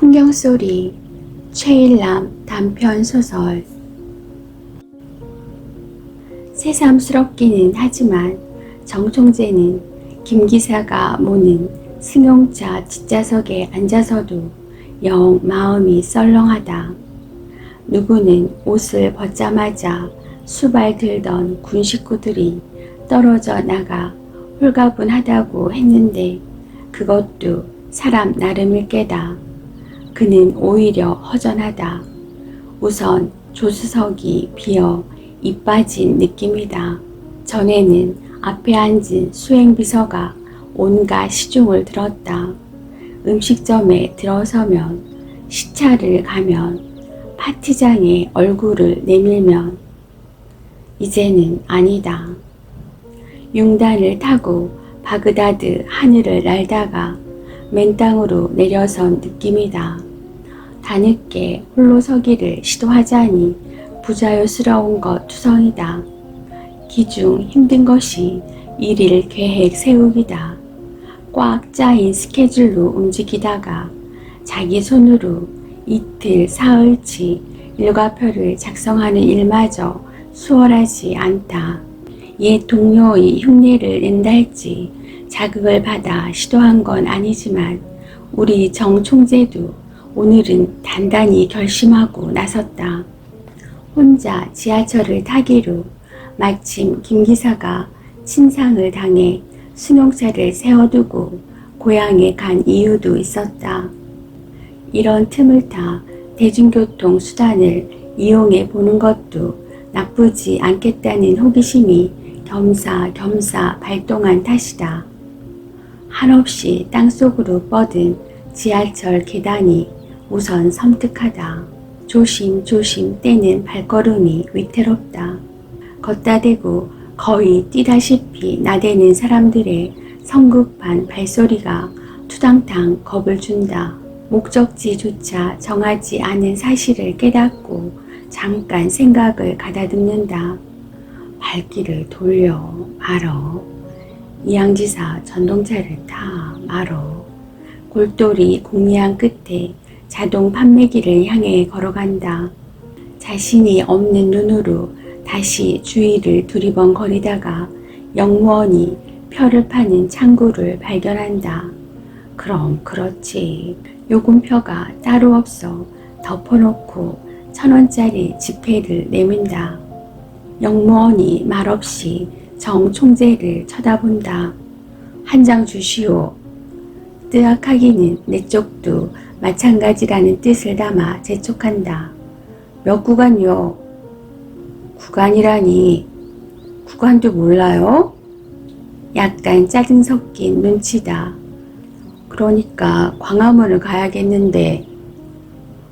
풍경소리 최일남 단편 소설. 새삼스럽기는 하지만 정총재는 김 기사가 모는 승용차 뒷좌석에 앉아서도 영 마음이 썰렁하다. 누구는 옷을 벗자마자 수발 들던 군 식구들이 떨어져 나가 홀가분하다고 했는데 그것도 사람 나름일 게다. 그는 오히려 허전하다. 우선 조수석이 비어 입 빠진 느낌이다. 전에는 앞에 앉은 수행비서가 온갖 시중을 들었다. 음식점에 들어서면, 시차를 가면, 파티장에 얼굴을 내밀면 이제는 아니다. 융단을 타고 바그다드 하늘을 날다가 맨 땅으로 내려선 느낌이다. 다늦게 홀로 서기를 시도하자니 부자유스러운 것 투성이다. 기중 힘든 것이 일일 계획 세우기다. 꽉 짜인 스케줄로 움직이다가 자기 손으로 이틀 사흘치 일과표를 작성하는 일마저 수월하지 않다. 옛 동료의 흉내를 낸다 할지 자극을 받아 시도한 건 아니지만 우리 정 총재도 오늘은 단단히 결심하고 나섰다. 혼자 지하철을 타기로 마침 김 기사가 친상을 당해 승용차를 세워두고 고향에 간 이유도 있었다. 이런 틈을 타 대중교통 수단을 이용해 보는 것도 나쁘지 않겠다는 호기심이 겸사겸사 발동한 탓이다. 한없이 땅속으로 뻗은 지하철 계단이 우선 섬뜩하다. 조심조심 떼는 발걸음이 위태롭다. 걷다 대고 거의 뛰다시피 나대는 사람들의 성급한 발소리가 투당탕 겁을 준다. 목적지조차 정하지 않은 사실을 깨닫고 잠깐 생각을 가다듬는다. 발길을 돌려 말어. 이양지사 전동차를 타 말어. 골똘히 공리한 끝에 자동 판매기를 향해 걸어간다. 자신이 없는 눈으로 다시 주위를 두리번거리다가 영무원이 표를 파는 창구를 발견한다. 그럼 그렇지. 요금표가 따로 없어 덮어놓고 1,000원짜리 지폐를 내민다. 영무원이 말없이 정 총재를 쳐다본다. 한 장 주시오. 뜨악하기는 내 쪽도 마찬가지라는 뜻을 담아 재촉한다. 몇 구간요? 구간이라니 구간도 몰라요? 약간 짜증 섞인 눈치다. 그러니까 광화문을 가야겠는데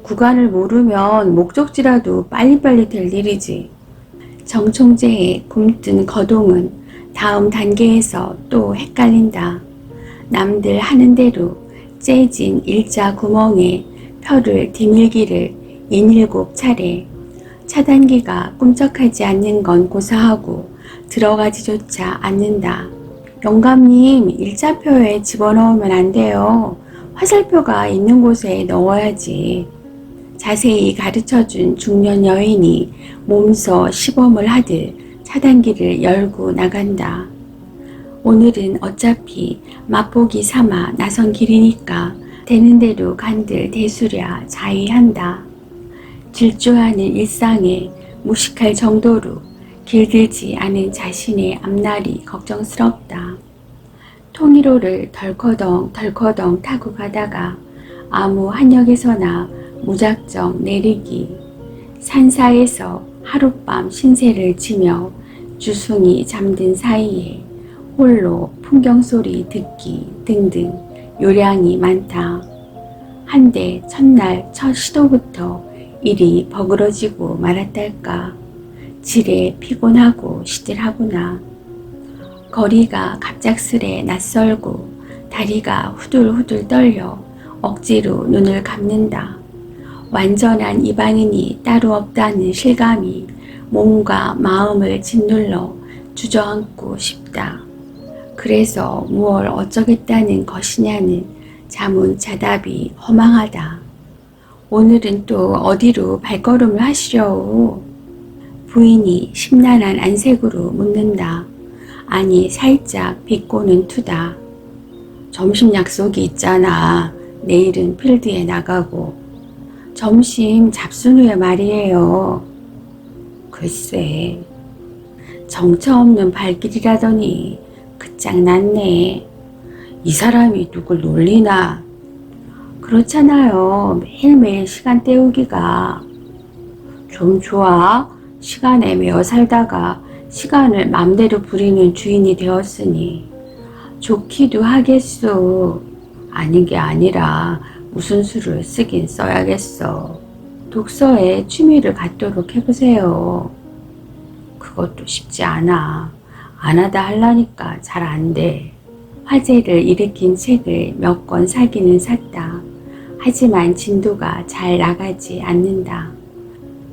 구간을 모르면 목적지라도 빨리빨리 될 일이지. 정 총재의 굼뜬 거동은 다음 단계에서 또 헷갈린다. 남들 하는 대로 째진 일자 구멍에 표를 디밀기를 67차례. 차단기가 꿈쩍하지 않는 건 고사하고 들어가지조차 않는다. 영감님, 일자표에 집어넣으면 안 돼요. 화살표가 있는 곳에 넣어야지. 자세히 가르쳐준 중년 여인이 몸소 시범을 하듯 차단기를 열고 나간다. 오늘은 어차피 맛보기 삼아 나선 길이니까 되는 대로 간들 대수랴 자의한다. 질주하는 일상에 무식할 정도로 길들지 않은 자신의 앞날이 걱정스럽다. 통일호를 덜커덩 타고 가다가 아무 한역에서나 무작정 내리기, 산사에서 하룻밤 신세를 지며 주숭이 잠든 사이에 홀로 풍경소리 듣기 등등 요량이 많다. 한데 첫날 첫 시도부터 일이 버그러지고 말았달까. 지레 피곤하고 시들하구나. 거리가 갑작스레 낯설고 다리가 후들후들 떨려 억지로 눈을 감는다. 완전한 이방인이 따로 없다는 실감이 몸과 마음을 짓눌러 주저앉고 싶다. 그래서 무얼 어쩌겠다는 것이냐는 자문자답이 허망하다. 오늘은 또 어디로 발걸음을 하시려오? 부인이 심란한 안색으로 묻는다. 아니, 살짝 비꼬는 투다. 점심 약속이 있잖아. 내일은 필드에 나가고. 점심 잡순 후에 말이에요. 글쎄, 정처 없는 발길이라더니 끝장났네. 이 사람이 누굴 놀리나. 그렇잖아요. 매일매일 시간 때우기가. 좀 좋아. 시간에 매어 살다가 시간을 맘대로 부리는 주인이 되었으니 좋기도 하겠소. 아닌 게 아니라 무슨 수를 쓰긴 써야겠어. 독서에 취미를 갖도록 해보세요. 그것도 쉽지 않아. 안 하다 하려니까 잘 안 돼. 화제를 일으킨 책을 몇 권 사기는 샀다. 하지만 진도가 잘 나가지 않는다.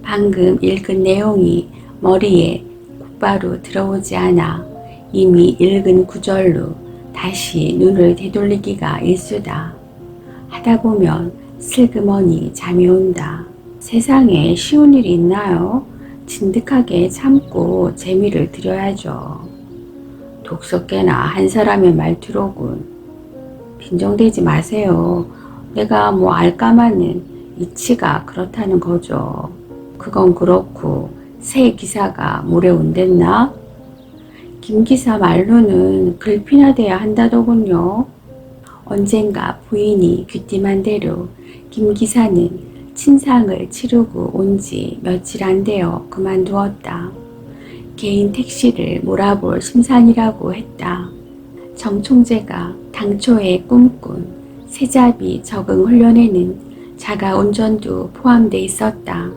방금 읽은 내용이 머리에 곧바로 들어오지 않아 이미 읽은 구절로 다시 눈을 되돌리기가 일수다. 하다 보면 슬그머니 잠이 온다. 세상에 쉬운 일이 있나요? 진득하게 참고 재미를 들여야죠. 독서께나 한 사람의 말투로군. 빈정대지 마세요. 내가 뭐 알까마는 이치가 그렇다는 거죠. 그건 그렇고 새 기사가 모레 온댔나? 김 기사 말로는 글피나 돼야 한다더군요. 언젠가 부인이 귀띔한 대로 김 기사는 친상을 치르고 온 지 며칠 안 되어 그만두었다. 개인 택시를 몰아볼 심산이라고 했다. 정 총재가 당초에 꿈꾼 세자비 적응 훈련에는 자가 운전도 포함돼 있었다.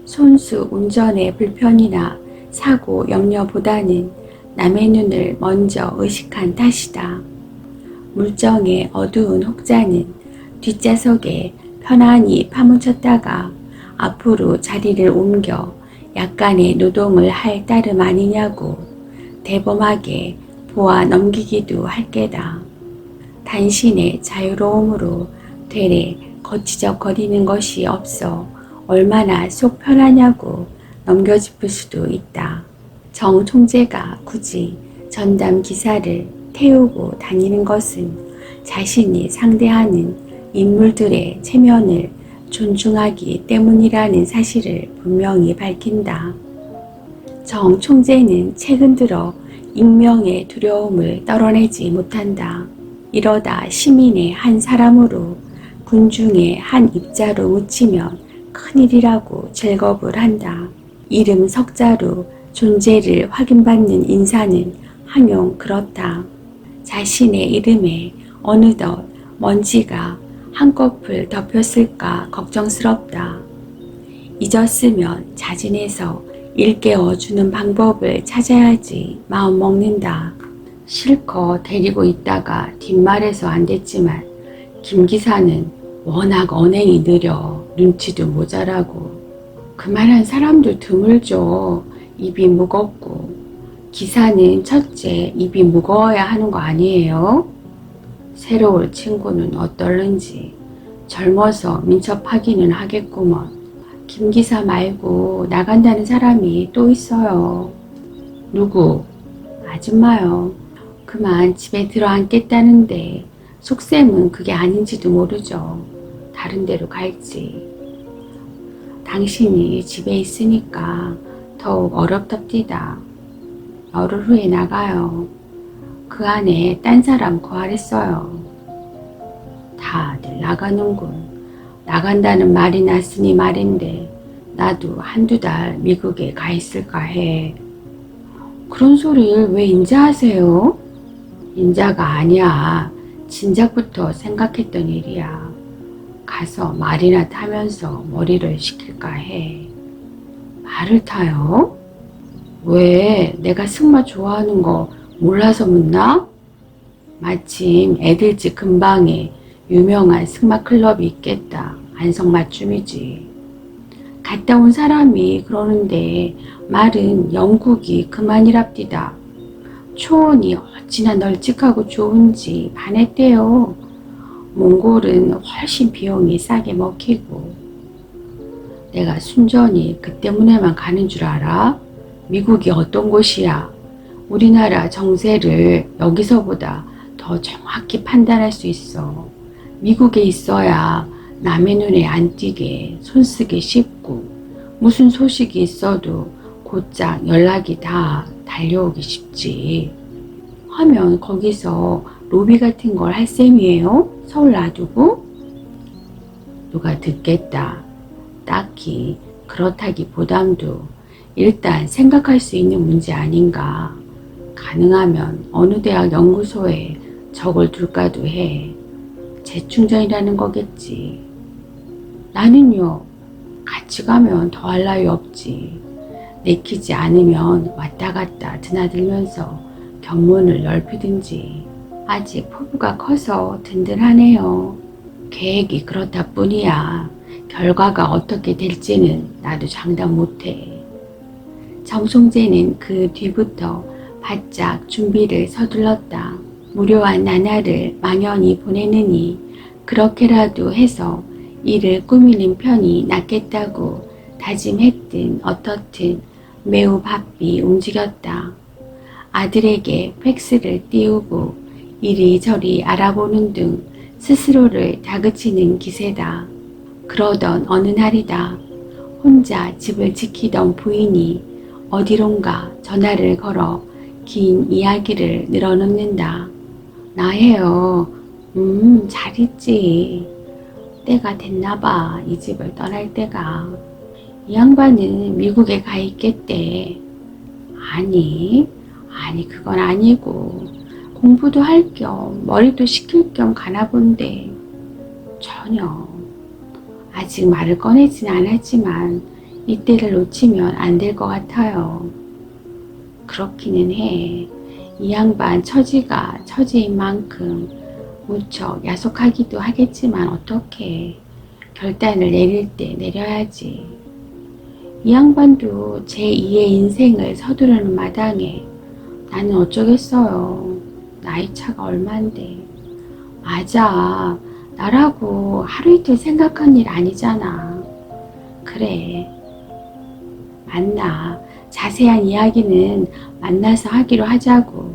손수 운전의 불편이나 사고 염려보다는 남의 눈을 먼저 의식한 탓이다. 물정의 어두운 혹자는 뒷좌석에 편안히 파묻혔다가 앞으로 자리를 옮겨 약간의 노동을 할 따름 아니냐고 대범하게 보아 넘기기도 할 게다. 단신의 자유로움으로 되레 거치적거리는 것이 없어 얼마나 속 편하냐고 넘겨짚을 수도 있다. 정 총재가 굳이 전담 기사를 태우고 다니는 것은 자신이 상대하는 인물들의 체면을 존중하기 때문이라는 사실을 분명히 밝힌다. 정 총재는 최근 들어 익명의 두려움을 떨어내지 못한다. 이러다 시민의 한 사람으로 군중의 한 입자로 묻히면 큰일이라고 jer겁을 한다. 이름 석자로 존재를 확인받는 인사는 항용 그렇다. 자신의 이름에 어느덧 먼지가 한꺼풀 덮였을까 걱정스럽다. 잊었으면 자진해서 일깨워주는 방법을 찾아야지 마음먹는다. 실컷 데리고 있다가 뒷말에서 안 됐지만 김 기사는 워낙 언행이 느려 눈치도 모자라고 그만한 사람도 드물죠. 입이 무겁고. 기사는 첫째 입이 무거워야 하는 거 아니에요? 새로울 친구는 어떨는지 젊어서 민첩하기는 하겠구먼. 김 기사 말고 나간다는 사람이 또 있어요. 누구? 아줌마요. 그만 집에 들어앉겠다는데 속셈은 그게 아닌지도 모르죠. 다른 데로 갈지. 당신이 집에 있으니까 더욱 어렵답디다. 열흘 후에 나가요. 그 안에 딴 사람 구하랬어요. 다들 나가는군. 나간다는 말이 났으니 말인데 나도 한두 달 미국에 가 있을까 해. 그런 소리를 왜 인제 하세요? 인자가 아니야. 진작부터 생각했던 일이야. 가서 말이나 타면서 머리를 식힐까 해. 말을 타요? 왜? 내가 승마 좋아하는 거 몰라서 묻나? 마침 애들 집 근방에 유명한 승마 클럽이 있겠다. 안성맞춤이지. 갔다 온 사람이 그러는데 말은 영국이 그만이랍디다. 초원이 어찌나 널찍하고 좋은지 반했대요. 몽골은 훨씬 비용이 싸게 먹히고 내가 순전히 그 때문에만 가는 줄 알아? 미국이 어떤 곳이야? 우리나라 정세를 여기서보다 더 정확히 판단할 수 있어. 미국에 있어야 남의 눈에 안 띄게 손쓰기 쉽고 무슨 소식이 있어도 곧장 연락이 다 달려오기 쉽지. 하면 거기서 로비 같은 걸 할 셈이에요? 서울 놔두고? 누가 듣겠다. 딱히 그렇다기보담도 일단 생각할 수 있는 문제 아닌가. 가능하면 어느 대학 연구소에 적을 둘까도 해. 재충전이라는 거겠지. 나는요, 같이 가면 더할 나위 없지. 내키지 않으면 왔다 갔다 드나들면서 경문을 넓히든지. 아직 포부가 커서 든든하네요. 계획이 그렇다 뿐이야. 결과가 어떻게 될지는 나도 장담 못해. 정송재는 그 뒤부터 바짝 준비를 서둘렀다. 무료한 나날을 망연히 보내느니 그렇게라도 해서 일을 꾸미는 편이 낫겠다고 다짐했든 어떻든 매우 바삐 움직였다. 아들에게 팩스를 띄우고 이리저리 알아보는 등 스스로를 다그치는 기세다. 그러던 어느 날이다. 혼자 집을 지키던 부인이 어디론가 전화를 걸어 긴 이야기를 늘어놓는다. 나예요. 잘 있지. 때가 됐나봐. 이 집을 떠날 때가. 이 양반은 미국에 가 있겠대. 아니 그건 아니고 공부도 할 겸 머리도 식힐 겸 가나 본데. 전혀. 아직 말을 꺼내진 않았지만 이때를 놓치면 안 될 것 같아요. 그렇기는 해. 이 양반 처지가 처지인 만큼 무척 야속하기도 하겠지만 어떡해. 결단을 내릴 때 내려야지. 이 양반도 제2의 인생을 서두르는 마당에 나는 어쩌겠어요. 나이 차가 얼만데. 맞아. 나라고 하루 이틀 생각한 일 아니잖아. 그래. 맞나. 자세한 이야기는 만나서 하기로 하자고.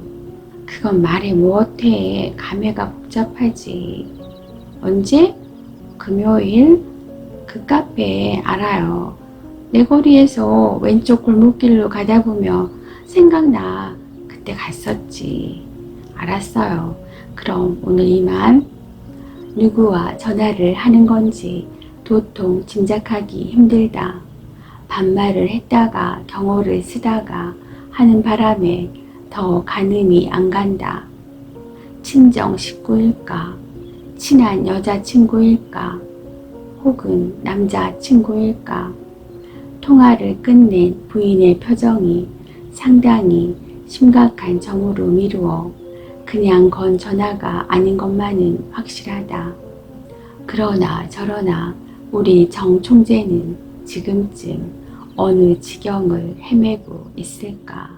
그건 말해 못해. 감회가 복잡하지. 언제? 금요일? 그 카페 알아요. 내 거리에서 왼쪽 골목길로 가다 보면 생각나. 그때 갔었지. 알았어요. 그럼 오늘 이만. 누구와 전화를 하는 건지 도통 짐작하기 힘들다. 반말을 했다가 경호를 쓰다가 하는 바람에 더 가늠이 안 간다. 친정 식구일까? 친한 여자친구일까? 혹은 남자친구일까? 통화를 끝낸 부인의 표정이 상당히 심각한 정으로 미루어 그냥 건 전화가 아닌 것만은 확실하다. 그러나 저러나 우리 정 총재는 지금쯤 어느 지경을 헤매고 있을까?